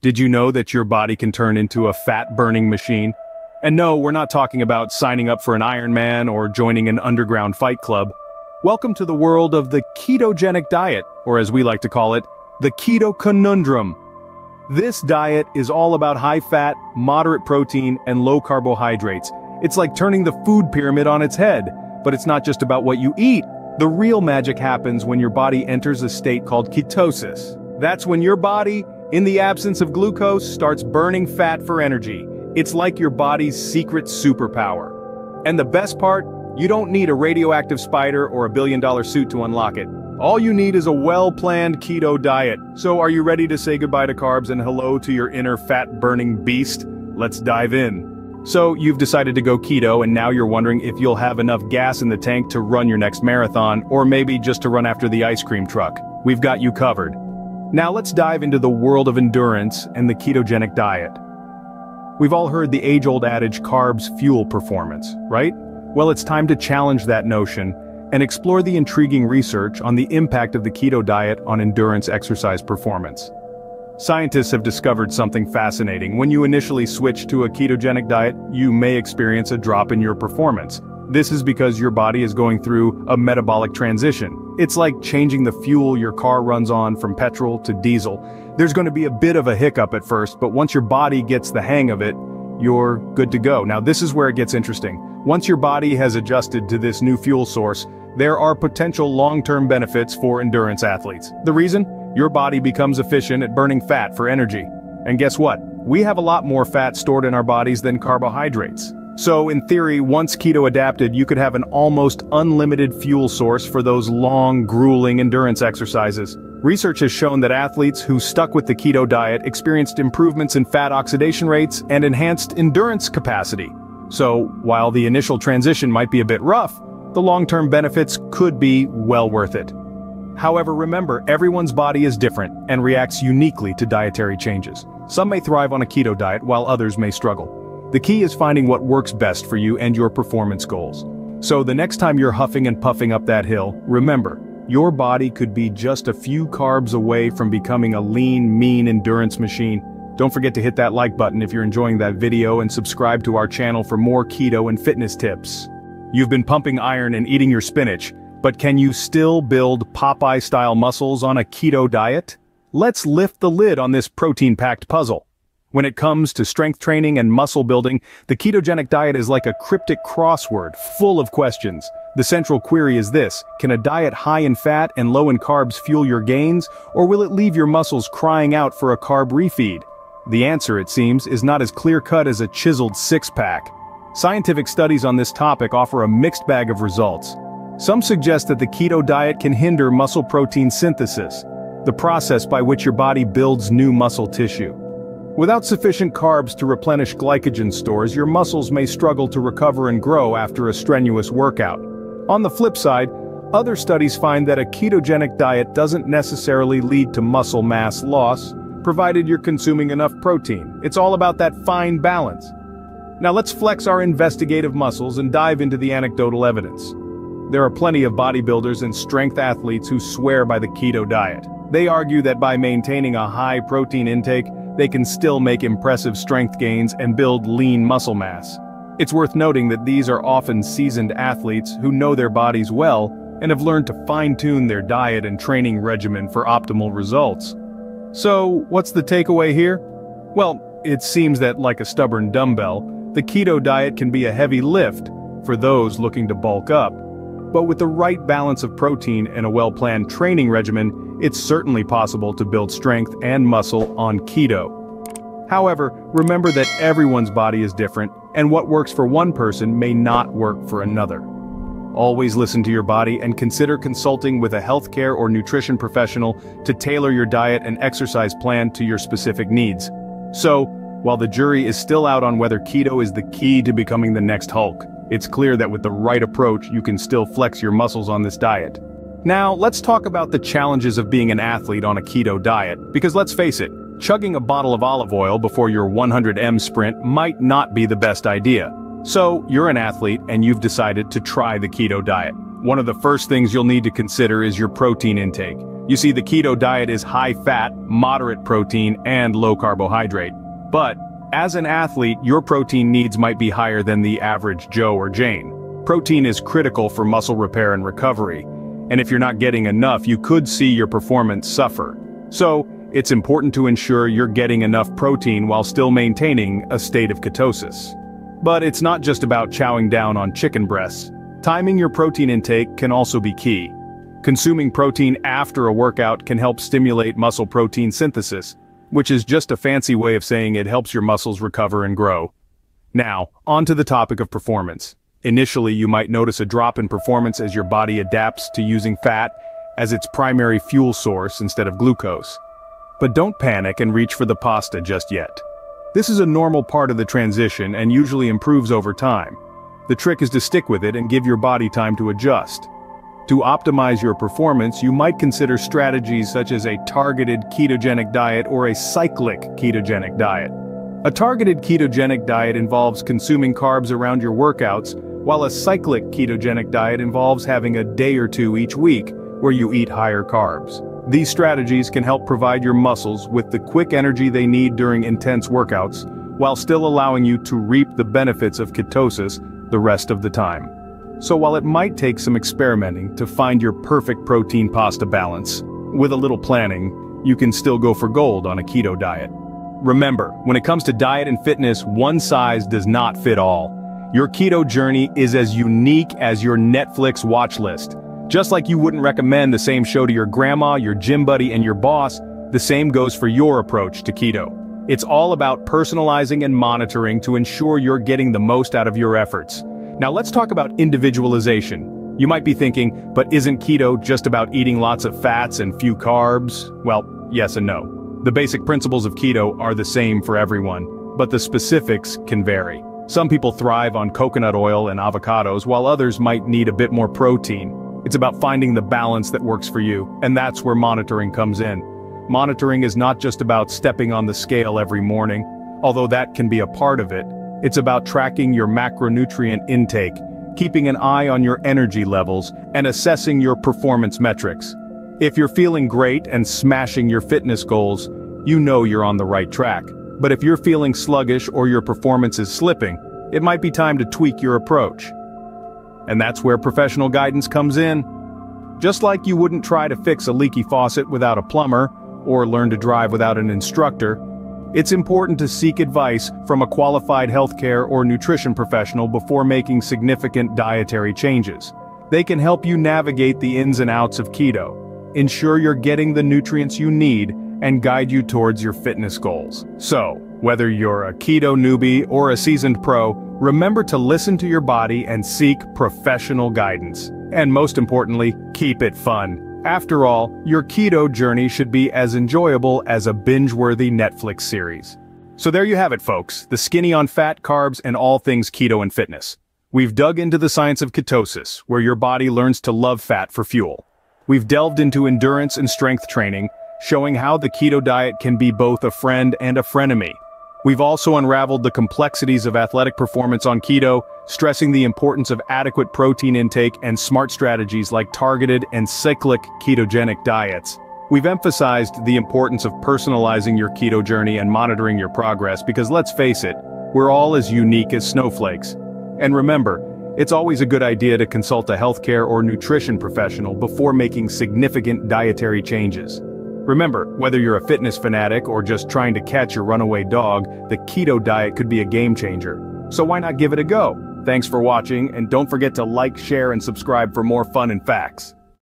Did you know that your body can turn into a fat-burning machine? And no, we're not talking about signing up for an Ironman or joining an underground fight club. Welcome to the world of the ketogenic diet, or as we like to call it, the keto conundrum. This diet is all about high fat, moderate protein, and low carbohydrates. It's like turning the food pyramid on its head, but it's not just about what you eat. The real magic happens when your body enters a state called ketosis. That's when your body, in the absence of glucose, starts burning fat for energy. It's like your body's secret superpower. And the best part? You don't need a radioactive spider or a billion-dollar suit to unlock it. All you need is a well-planned keto diet. So are you ready to say goodbye to carbs and hello to your inner fat-burning beast? Let's dive in. So you've decided to go keto and now you're wondering if you'll have enough gas in the tank to run your next marathon or maybe just to run after the ice cream truck. We've got you covered. Now let's dive into the world of endurance and the ketogenic diet. We've all heard the age-old adage carbs fuel performance, right? Well, it's time to challenge that notion and explore the intriguing research on the impact of the keto diet on endurance exercise performance. Scientists have discovered something fascinating. When you initially switch to a ketogenic diet, you may experience a drop in your performance. This is because your body is going through a metabolic transition. It's like changing the fuel your car runs on from petrol to diesel. There's going to be a bit of a hiccup at first, but once your body gets the hang of it, you're good to go. Now this is where it gets interesting. Once your body has adjusted to this new fuel source, there are potential long-term benefits for endurance athletes. The reason? Your body becomes efficient at burning fat for energy. And guess what? We have a lot more fat stored in our bodies than carbohydrates. So in theory, once keto adapted, you could have an almost unlimited fuel source for those long, grueling endurance exercises. Research has shown that athletes who stuck with the keto diet experienced improvements in fat oxidation rates and enhanced endurance capacity. So, while the initial transition might be a bit rough, the long-term benefits could be well worth it. However, remember, everyone's body is different and reacts uniquely to dietary changes. Some may thrive on a keto diet while others may struggle. The key is finding what works best for you and your performance goals. So the next time you're huffing and puffing up that hill, remember, your body could be just a few carbs away from becoming a lean, mean endurance machine. Don't forget to hit that like button if you're enjoying that video and subscribe to our channel for more keto and fitness tips. You've been pumping iron and eating your spinach, but can you still build Popeye-style muscles on a keto diet? Let's lift the lid on this protein-packed puzzle. When it comes to strength training and muscle building, the ketogenic diet is like a cryptic crossword full of questions. The central query is this: can a diet high in fat and low in carbs fuel your gains, or will it leave your muscles crying out for a carb refeed? The answer, it seems, is not as clear-cut as a chiseled six-pack. Scientific studies on this topic offer a mixed bag of results. Some suggest that the keto diet can hinder muscle protein synthesis, the process by which your body builds new muscle tissue. Without sufficient carbs to replenish glycogen stores, your muscles may struggle to recover and grow after a strenuous workout. On the flip side, other studies find that a ketogenic diet doesn't necessarily lead to muscle mass loss, provided you're consuming enough protein. It's all about that fine balance. Now let's flex our investigative muscles and dive into the anecdotal evidence. There are plenty of bodybuilders and strength athletes who swear by the keto diet. They argue that by maintaining a high protein intake, they can still make impressive strength gains and build lean muscle mass. It's worth noting that these are often seasoned athletes who know their bodies well and have learned to fine-tune their diet and training regimen for optimal results. So, what's the takeaway here? Well, it seems that like a stubborn dumbbell, the keto diet can be a heavy lift for those looking to bulk up. But with the right balance of protein and a well-planned training regimen, it's certainly possible to build strength and muscle on keto. However, remember that everyone's body is different, and what works for one person may not work for another. Always listen to your body and consider consulting with a healthcare or nutrition professional to tailor your diet and exercise plan to your specific needs. So, while the jury is still out on whether keto is the key to becoming the next Hulk, it's clear that with the right approach, you can still flex your muscles on this diet. Now, let's talk about the challenges of being an athlete on a keto diet, because let's face it, chugging a bottle of olive oil before your 100 sprint might not be the best idea. So, you're an athlete and you've decided to try the keto diet. One of the first things you'll need to consider is your protein intake. You see, the keto diet is high fat, moderate protein, and low carbohydrate. But, as an athlete, your protein needs might be higher than the average Joe or Jane. Protein is critical for muscle repair and recovery, and if you're not getting enough, you could see your performance suffer. So, it's important to ensure you're getting enough protein while still maintaining a state of ketosis. But it's not just about chowing down on chicken breasts. Timing your protein intake can also be key. Consuming protein after a workout can help stimulate muscle protein synthesis, which is just a fancy way of saying it helps your muscles recover and grow. Now, on to the topic of performance. Initially, you might notice a drop in performance as your body adapts to using fat as its primary fuel source instead of glucose. But don't panic and reach for the pasta just yet. This is a normal part of the transition and usually improves over time. The trick is to stick with it and give your body time to adjust. To optimize your performance, you might consider strategies such as a targeted ketogenic diet or a cyclic ketogenic diet. A targeted ketogenic diet involves consuming carbs around your workouts, while a cyclic ketogenic diet involves having a day or two each week where you eat higher carbs. These strategies can help provide your muscles with the quick energy they need during intense workouts, while still allowing you to reap the benefits of ketosis the rest of the time. So while it might take some experimenting to find your perfect protein pasta balance, with a little planning, you can still go for gold on a keto diet. Remember, when it comes to diet and fitness, one size does not fit all. Your keto journey is as unique as your Netflix watch list. Just like you wouldn't recommend the same show to your grandma, your gym buddy, and your boss, the same goes for your approach to keto. It's all about personalizing and monitoring to ensure you're getting the most out of your efforts. Now let's talk about individualization. You might be thinking, but isn't keto just about eating lots of fats and few carbs? Well, yes and no. The basic principles of keto are the same for everyone, but the specifics can vary. Some people thrive on coconut oil and avocados, while others might need a bit more protein. It's about finding the balance that works for you, and that's where monitoring comes in. Monitoring is not just about stepping on the scale every morning, although that can be a part of it. It's about tracking your macronutrient intake, keeping an eye on your energy levels, and assessing your performance metrics. If you're feeling great and smashing your fitness goals, you know you're on the right track. But if you're feeling sluggish or your performance is slipping, it might be time to tweak your approach. And that's where professional guidance comes in. Just like you wouldn't try to fix a leaky faucet without a plumber, or learn to drive without an instructor, it's important to seek advice from a qualified healthcare or nutrition professional before making significant dietary changes. They can help you navigate the ins and outs of keto, ensure you're getting the nutrients you need, and guide you towards your fitness goals. So, whether you're a keto newbie or a seasoned pro, remember to listen to your body and seek professional guidance. And most importantly, keep it fun. After all, your keto journey should be as enjoyable as a binge-worthy Netflix series. So there you have it, folks, the skinny on fat, carbs, and all things keto and fitness. We've dug into the science of ketosis, where your body learns to love fat for fuel. We've delved into endurance and strength training, showing how the keto diet can be both a friend and a frenemy. We've also unraveled the complexities of athletic performance on keto, stressing the importance of adequate protein intake and smart strategies like targeted and cyclic ketogenic diets. We've emphasized the importance of personalizing your keto journey and monitoring your progress because let's face it, we're all as unique as snowflakes. And remember, it's always a good idea to consult a healthcare or nutrition professional before making significant dietary changes. Remember, whether you're a fitness fanatic or just trying to catch your runaway dog, the keto diet could be a game changer. So why not give it a go? Thanks for watching, and don't forget to like, share, and subscribe for more fun and facts.